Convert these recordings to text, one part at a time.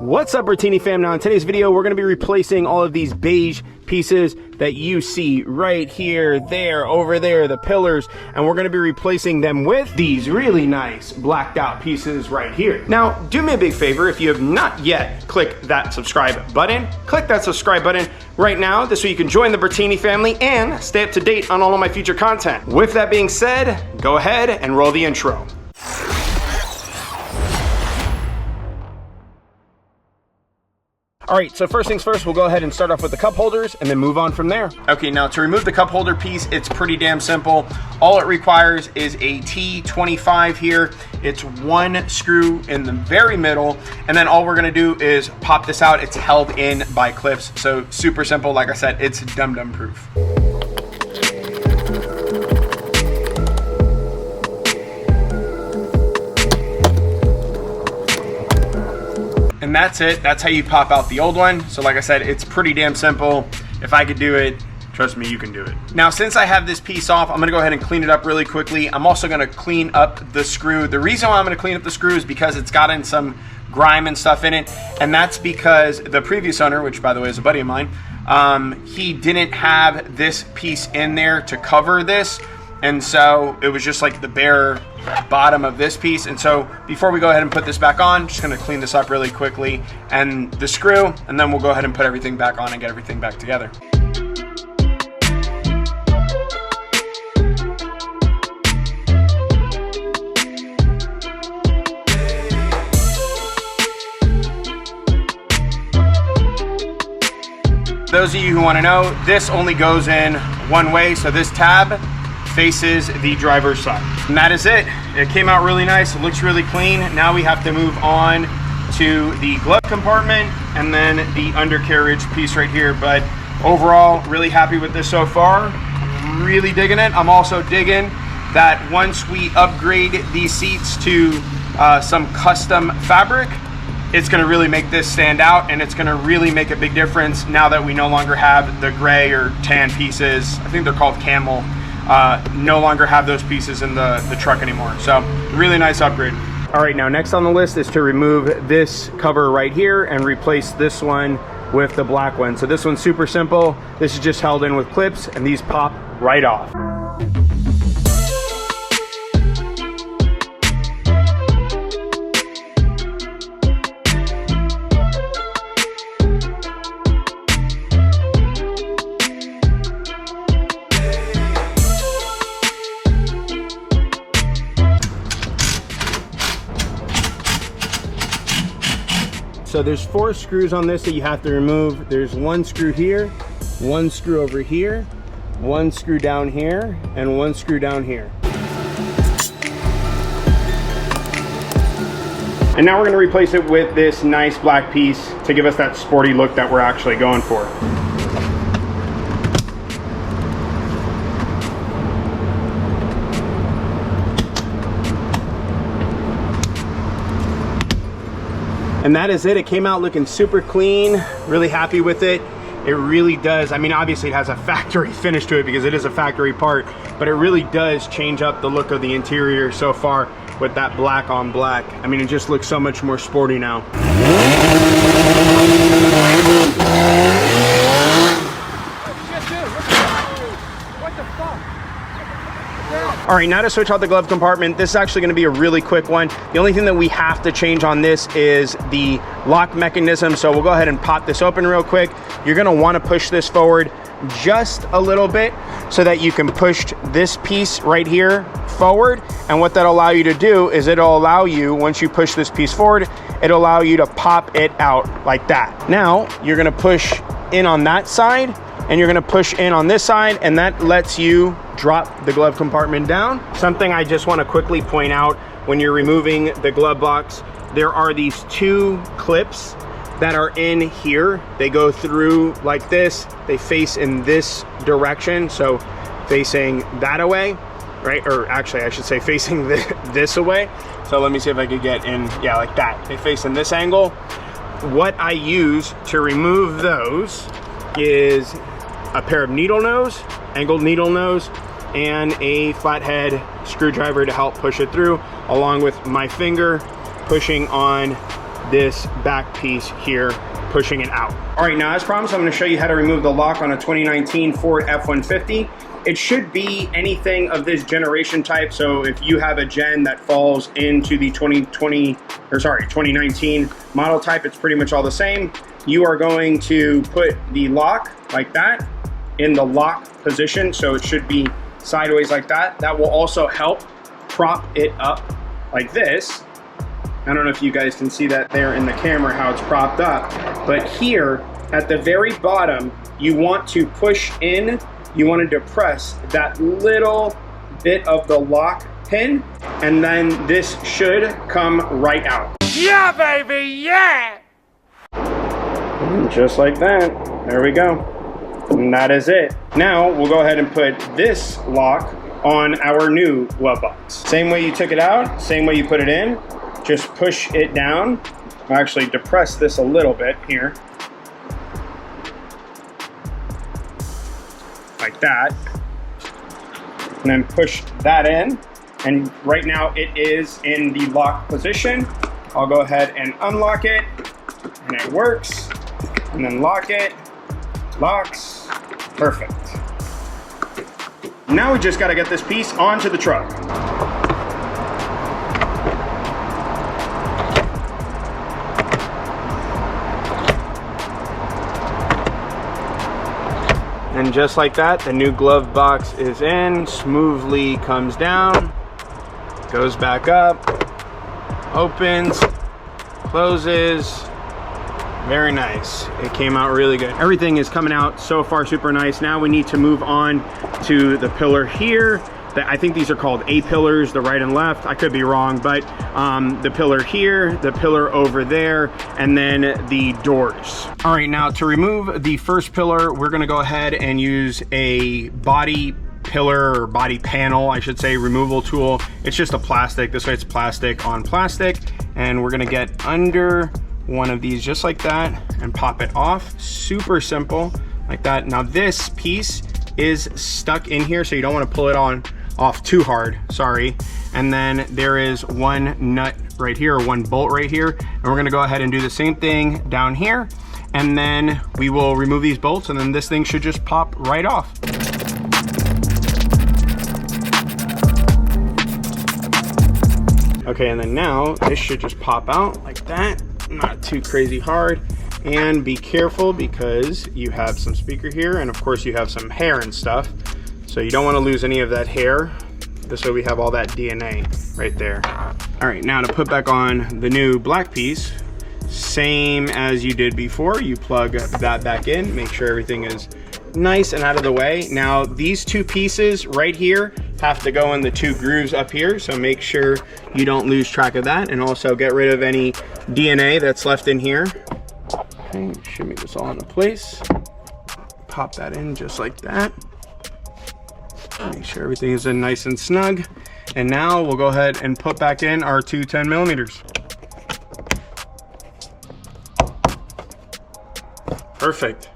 What's up, Bertini fam? Now in today's video, we're going to be replacing all of these beige pieces that you see right here, there, over there, the pillars, and we're going to be replacing them with these really nice blacked out pieces right here. Now, do me a big favor, if you have not yet clicked that subscribe button, click that subscribe button right now. This way you can join the Bertini family and stay up to date on all of my future content. With that being said, go ahead and roll the intro. All right, so first things first, we'll go ahead and start off with the cup holders and then move on from there. Okay, now to remove the cup holder piece, it's pretty damn simple. All it requires is a T25 here. It's one screw in the very middle, and then all we're gonna do is pop this out. It's held in by clips, so super simple. Like I said, it's dum-dum proof. And that's it. That's how you pop out the old one. So like I said, it's pretty damn simple. If I could do it, trust me, you can do it. Now, since I have this piece off, I'm gonna go ahead and clean it up really quickly. I'm also gonna clean up the screw. The reason why I'm gonna clean up the screw is because it's gotten some grime and stuff in it. And that's because the previous owner, which by the way is a buddy of mine, he didn't have this piece in there to cover this. And so it was just like the bare bottom of this piece. And so before we go ahead and put this back on, just gonna clean this up really quickly and the screw, and then we'll go ahead and put everything back on and get everything back together. Those of you who wanna know, this only goes in one way. So this tab faces the driver's side. And that is it. It came out really nice. It looks really clean. Now we have to move on to the glove compartment and then the undercarriage piece right here. But overall, really happy with this so far. Really digging it. I'm also digging that once we upgrade these seats to some custom fabric, it's gonna really make this stand out, and it's gonna really make a big difference now that we no longer have the gray or tan pieces. I think they're called camel. No longer have those pieces in the truck anymore. So really nice upgrade. All right, now next on the list is to remove this cover right here and replace this one with the black one. So this one's super simple. This is just held in with clips and these pop right off. So there's 4 screws on this that you have to remove. There's one screw here, one screw over here, one screw down here, and one screw down here. And now we're gonna replace it with this nice black piece to give us that sporty look that we're actually going for. And that is it. It came out looking super clean, really happy with it. It really does. I mean, obviously it has a factory finish to it because it is a factory part, but it really does change up the look of the interior so far with that black on black. I mean, it just looks so much more sporty now. All right, now to switch out the glove compartment. This is actually gonna be a really quick one. The only thing that we have to change on this is the lock mechanism. So we'll go ahead and pop this open real quick. You're gonna wanna push this forward just a little bit so that you can push this piece right here forward. And what that'll allow you to do is it'll allow you, once you push this piece forward, it'll allow you to pop it out like that. Now, you're gonna push in on that side and you're gonna push in on this side, and that lets you drop the glove compartment down. Something I just wanna quickly point out, when you're removing the glove box, there are these 2 clips that are in here. They go through like this. They face in this direction, so facing that away, right? Or actually, I should say facing this away. So let me see if I could get in, yeah, like that. They face in this angle. What I use to remove those is a pair of needle nose, angled needle nose, and a flathead screwdriver to help push it through, along with my finger pushing on this back piece here, pushing it out. All right, now as promised, I'm gonna show you how to remove the lock on a 2019 Ford F150. It should be anything of this generation type. So if you have a gen that falls into the 2019 model type, it's pretty much all the same. You are going to put the lock like that in the lock position. So it should be sideways like that. That will also help prop it up like this. I don't know if you guys can see that there in the camera, how it's propped up. But here at the very bottom, you want to push in, you want to depress that little bit of the lock pin, and then this should come right out. Yeah, baby, yeah! And just like that, there we go. And that is it. Now we'll go ahead and put this lock on our new glove box. Same way you took it out, same way you put it in. Just push it down. I'll actually depress this a little bit here. Like that. And then push that in. And right now it is in the lock position. I'll go ahead and unlock it. And it works. And then lock it. Locks. Perfect. Now we just gotta get this piece onto the truck. And just like that, the new glove box is in, smoothly comes down, goes back up, opens, closes. Very nice. It came out really good. Everything is coming out so far super nice. Now we need to move on to the pillar here. I think these are called A-pillars, the right and left. I could be wrong, but the pillar here, the pillar over there, and then the doors. All right, now to remove the first pillar, we're gonna go ahead and use a body pillar or body panel, I should say, removal tool. It's just a plastic. This way it's plastic on plastic. And we're gonna get under one of these just like that and pop it off. Super simple, like that. Now this piece is stuck in here, so you don't wanna pull it off too hard, sorry. And then there is one nut right here, or one bolt right here. And we're gonna go ahead and do the same thing down here. And then we will remove these bolts, and then this thing should just pop right off. Okay, and then now this should just pop out like that. Not too crazy hard. And be careful because you have some speaker here, and of course you have some hair and stuff. So you don't want to lose any of that hair. This way we have all that DNA right there. All right, now to put back on the new black piece, same as you did before, you plug that back in, make sure everything is nice and out of the way. Now these two pieces right here have to go in the two grooves up here, so make sure you don't lose track of that, and also get rid of any DNA that's left in here. Okay, shimmy this all into place. Pop that in just like that. Make sure everything is in nice and snug. And now we'll go ahead and put back in our two 10mm. Perfect.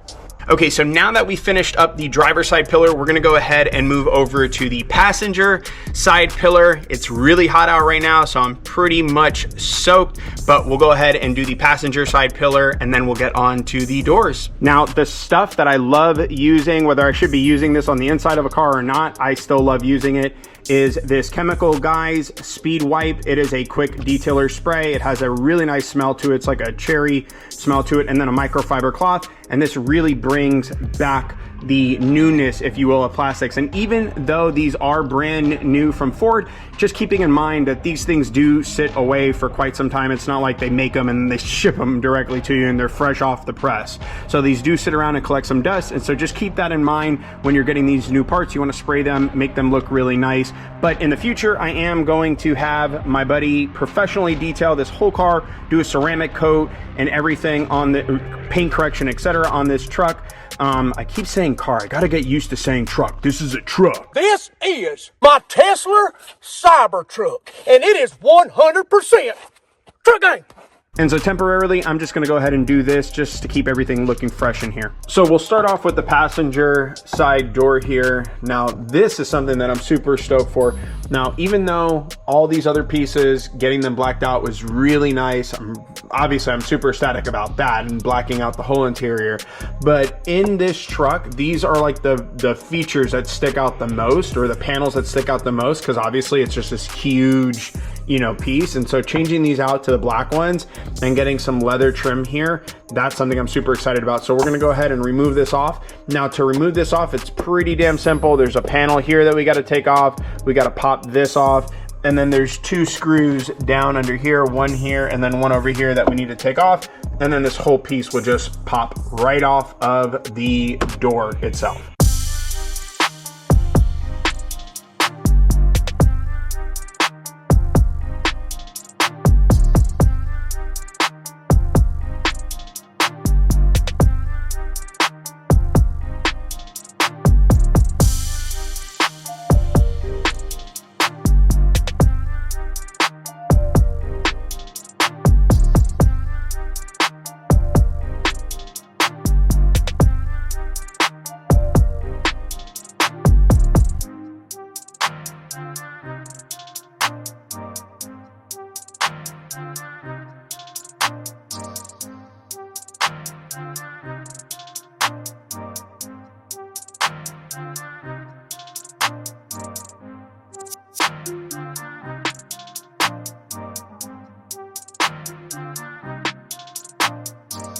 Okay, so now that we finished up the driver's side pillar, we're gonna go ahead and move over to the passenger side pillar. It's really hot out right now, so I'm pretty much soaked, but we'll go ahead and do the passenger side pillar, and then we'll get on to the doors. Now, the stuff that I love using, whether I should be using this on the inside of a car or not, I still love using it, is this Chemical Guys Speed Wipe. It is a quick detailer spray. It has a really nice smell to it. It's like a cherry smell to it, and then a microfiber cloth. And this really brings back the newness, if you will, of plastics. And even though these are brand new from Ford, just keeping in mind that these things do sit away for quite some time. It's not like they make them and they ship them directly to you and they're fresh off the press. So these do sit around and collect some dust. And so just keep that in mind when you're getting these new parts. You want to spray them, make them look really nice. But in the future, I am going to have my buddy professionally detail this whole car, do a ceramic coat and everything on the paint correction, etc. on this truck. I keep saying car. I gotta get used to saying truck. This is a truck. This is my Tesla Cybertruck, and it is 100% truck gang. And so temporarily, I'm just gonna go ahead and do this just to keep everything looking fresh in here. So we'll start off with the passenger side door here. Now, this is something that I'm super stoked for. Now, even though all these other pieces, getting them blacked out was really nice, obviously I'm super ecstatic about that and blacking out the whole interior. But in this truck, these are like the features that stick out the most, or the panels that stick out the most, because obviously it's just this huge, you know, piece. And so changing these out to the black ones and getting some leather trim here, that's something I'm super excited about. So we're gonna go ahead and remove this off. Now, to remove this off, it's pretty damn simple. There's a panel here that we gotta take off. We gotta pop this off. And then there's 2 screws down under here, one here, and then one over here that we need to take off. And then this whole piece will just pop right off of the door itself.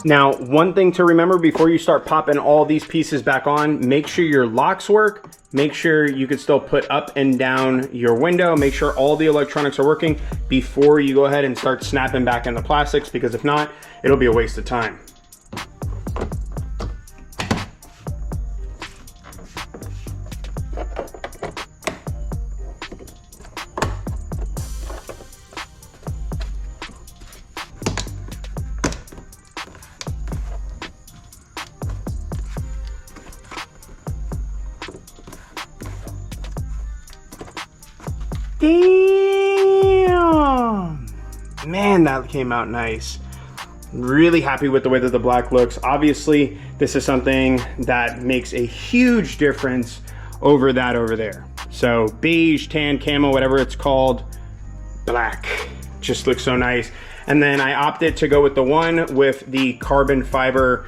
Now, one thing to remember before you start popping all these pieces back on, make sure your locks work, make sure you can still put up and down your window, make sure all the electronics are working before you go ahead and start snapping back in the plastics, because if not, it'll be a waste of time. Damn! Man, that came out nice. Really happy with the way that the black looks. Obviously, this is something that makes a huge difference over that over there. So beige, tan, camel, whatever it's called, black. Just looks so nice. And then I opted to go with the one with the carbon fiber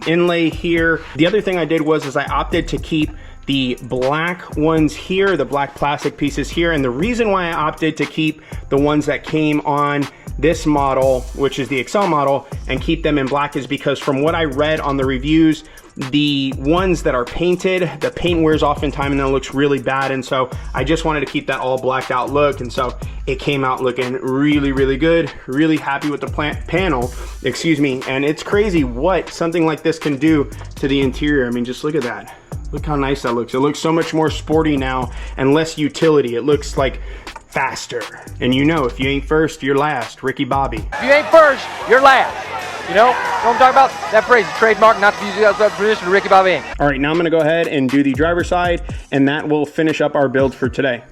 inlay here. The other thing I did was I opted to keep the black ones here, the black plastic pieces here. And the reason why I opted to keep the ones that came on this model, which is the Excel model, and keep them in black is because from what I read on the reviews, the ones that are painted, the paint wears off in time and then it looks really bad. And so I just wanted to keep that all blacked out look. And so it came out looking really, really good. Really happy with the panel, excuse me. And it's crazy what something like this can do to the interior. I mean, just look at that. Look how nice that looks. It looks so much more sporty now and less utility. It looks like faster. And you know, if you ain't first, you're last. Ricky Bobby. If you ain't first, you're last. You know what I'm talking about? That phrase, trademark, not to use that position, Ricky Bobby. All right, now I'm gonna go ahead and do the driver's side, and that will finish up our build for today.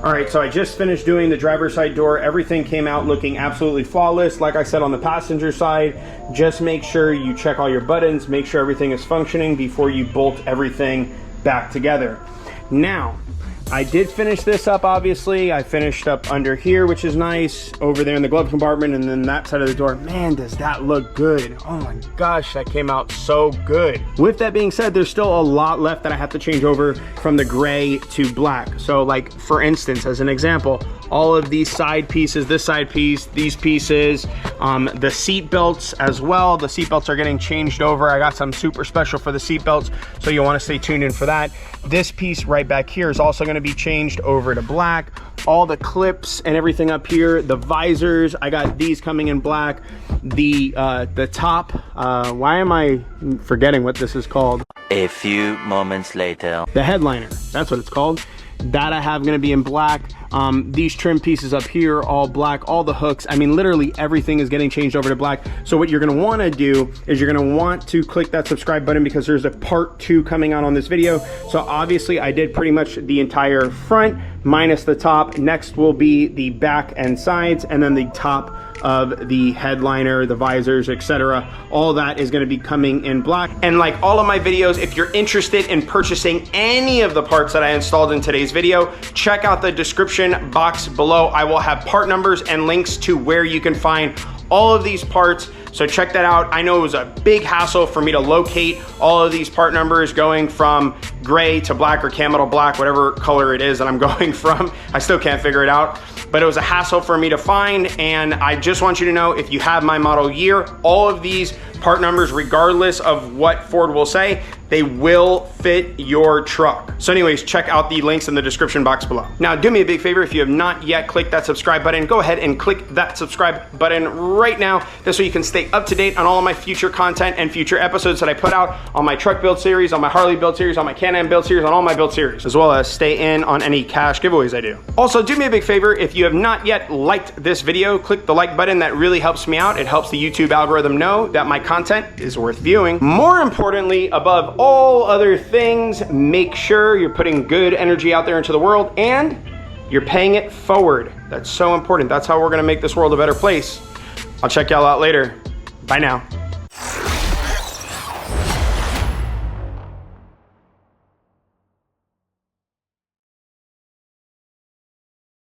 All right, so I just finished doing the driver's side door. Everything came out looking absolutely flawless. Like I said on the passenger side, just make sure you check all your buttons, make sure everything is functioning before you bolt everything back together. Now, I did finish this up, obviously. I finished up under here, which is nice, over there in the glove compartment, and then that side of the door. Man, does that look good. Oh my gosh, that came out so good. With that being said, there's still a lot left that I have to change over from the gray to black. So like, for instance, as an example, all of these side pieces, this side piece, these pieces, the seat belts as well. The seat belts are getting changed over. I got some super special for the seat belts, so you'll want to stay tuned in for that. This piece right back here is also going to be changed over to black. All the clips and everything up here, the visors, I got these coming in black. The top, why am I forgetting what this is called? A few moments later. The headliner, that's what it's called. That I have gonna be in black. These trim pieces up here, all black, all the hooks. I mean, literally everything is getting changed over to black. So what you're gonna wanna do is you're gonna want to click that subscribe button because there's a part 2 coming out on this video. So obviously I did pretty much the entire front minus the top. Next will be the back and sides, and then the top of the headliner, the visors, etc. All that is gonna be coming in black. And like all of my videos, if you're interested in purchasing any of the parts that I installed in today's video, check out the description box below. I will have part numbers and links to where you can find all of these parts. So check that out. I know it was a big hassle for me to locate all of these part numbers going from gray to black or camel to black, whatever color it is that I'm going from. I still can't figure it out, but it was a hassle for me to find. And I just want you to know, if you have my model year, all of these part numbers, regardless of what Ford will say, they will fit your truck. So anyways, check out the links in the description box below. Now, do me a big favor, if you have not yet clicked that subscribe button, go ahead and click that subscribe button right now. This way you can stay up to date on all of my future content and future episodes that I put out on my truck build series, on my Harley build series, on my Can-Am build series, on all my build series, as well as stay in on any cash giveaways I do. Also, do me a big favor, if you have not yet liked this video, click the like button. That really helps me out. It helps the YouTube algorithm know that my content is worth viewing. More importantly, above all other things, make sure you're putting good energy out there into the world and you're paying it forward. That's so important. That's how we're gonna make this world a better place. I'll check y'all out later. Bye now.